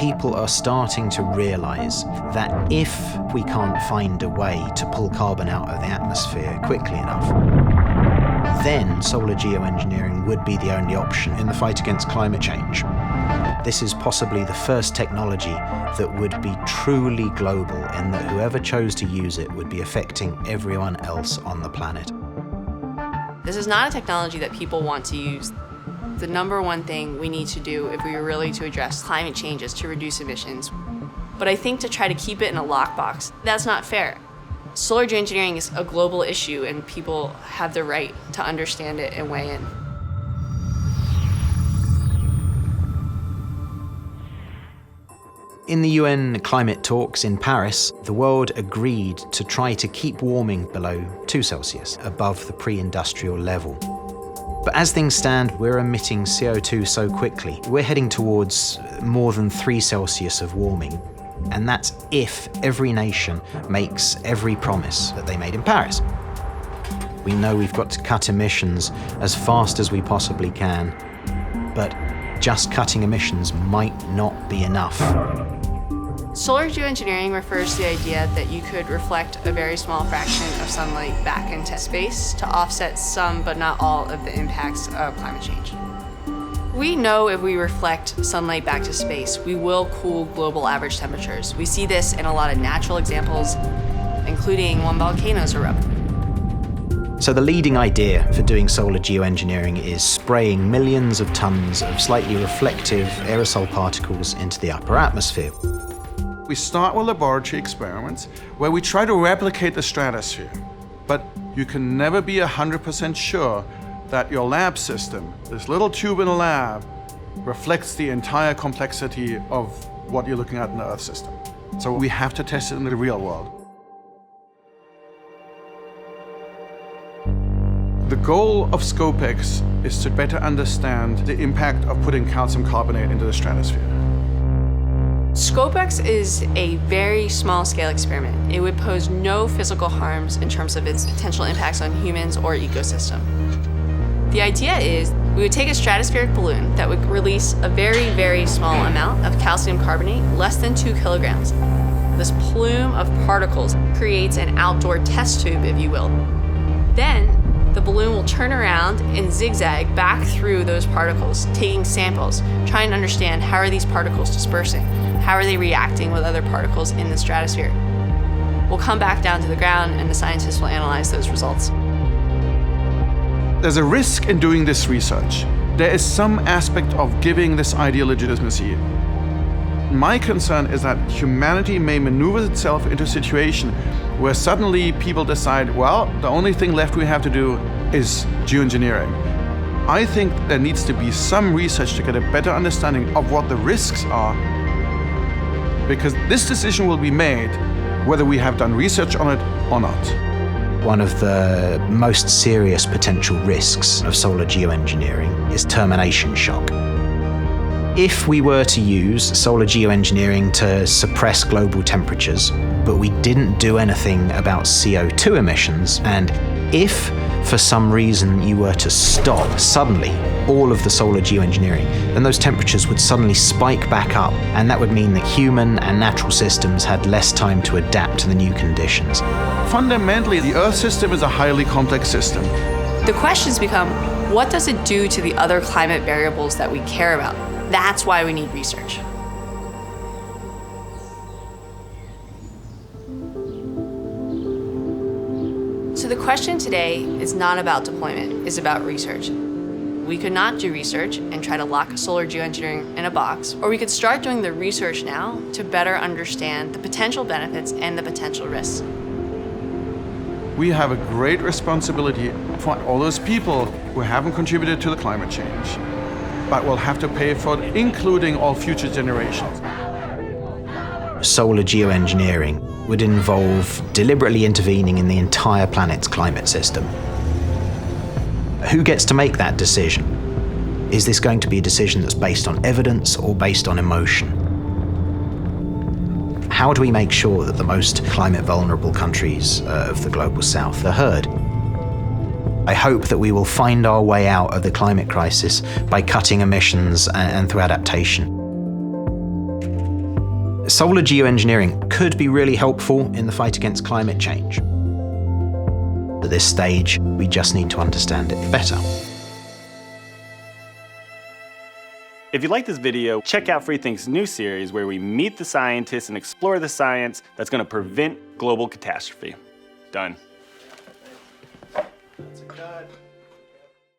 people are starting to realize that if we can't find a way to pull carbon out of the atmosphere quickly enough, then solar geoengineering would be the only option in the fight against climate change. This is possibly the first technology that would be truly global, in that whoever chose to use it would be affecting everyone else on the planet. This is not a technology that people want to use. The number one thing we need to do if we are really to address climate change is to reduce emissions. But I think to try to keep it in a lockbox, that's not fair. Solar geoengineering is a global issue and people have the right to understand it and weigh in. In the UN climate talks in Paris, the world agreed to try to keep warming below 2 Celsius, above the pre-industrial level. But as things stand, we're emitting CO2 so quickly, we're heading towards more than 3 Celsius of warming. And that's if every nation makes every promise that they made in Paris. We know we've got to cut emissions as fast as we possibly can, but just cutting emissions might not be enough. Solar geoengineering refers to the idea that you could reflect a very small fraction of sunlight back into space to offset some but not all of the impacts of climate change. We know if we reflect sunlight back to space, we will cool global average temperatures. We see this in a lot of natural examples, including when volcanoes erupt. So the leading idea for doing solar geoengineering is spraying millions of tons of slightly reflective aerosol particles into the upper atmosphere. We start with laboratory experiments where we try to replicate the stratosphere, but you can never be 100% sure that your lab system, this little tube in a lab, reflects the entire complexity of what you're looking at in the Earth system. So we have to test it in the real world. The goal of SCOPEX is to better understand the impact of putting calcium carbonate into the stratosphere. SCOPEX is a very small-scale experiment. It would pose no physical harms in terms of its potential impacts on humans or ecosystem. The idea is we would take a stratospheric balloon that would release a very, very small amount of calcium carbonate, less than 2 kilograms. This plume of particles creates an outdoor test tube, if you will. Then, the balloon will turn around and zigzag back through those particles, taking samples, trying to understand how are these particles dispersing, how are they reacting with other particles in the stratosphere. We'll come back down to the ground and the scientists will analyze those results. There's a risk in doing this research. There is some aspect of giving this idea legitimacy. My concern is that humanity may maneuver itself into a situation where suddenly people decide, well, the only thing left we have to do is geoengineering. I think there needs to be some research to get a better understanding of what the risks are, because this decision will be made whether we have done research on it or not. One of the most serious potential risks of solar geoengineering is termination shock. If we were to use solar geoengineering to suppress global temperatures, but we didn't do anything about CO2 emissions, and if for some reason you were to stop suddenly all of the solar geoengineering, then those temperatures would suddenly spike back up, and that would mean that human and natural systems had less time to adapt to the new conditions. Fundamentally, the Earth system is a highly complex system. The questions become, what does it do to the other climate variables that we care about? That's why we need research. So the question today is not about deployment, it's about research. We could not do research and try to lock solar geoengineering in a box, or we could start doing the research now to better understand the potential benefits and the potential risks. We have a great responsibility for all those people who haven't contributed to the climate change, but will have to pay for it, including all future generations. Solar geoengineering would involve deliberately intervening in the entire planet's climate system. Who gets to make that decision? Is this going to be a decision that's based on evidence or based on emotion? How do we make sure that the most climate vulnerable countries of the global south are heard? I hope that we will find our way out of the climate crisis by cutting emissions and through adaptation. Solar geoengineering could be really helpful in the fight against climate change. At this stage, we just need to understand it better. If you like this video, check out Freethink's new series where we meet the scientists and explore the science that's going to prevent global catastrophe. Done. That's a cut.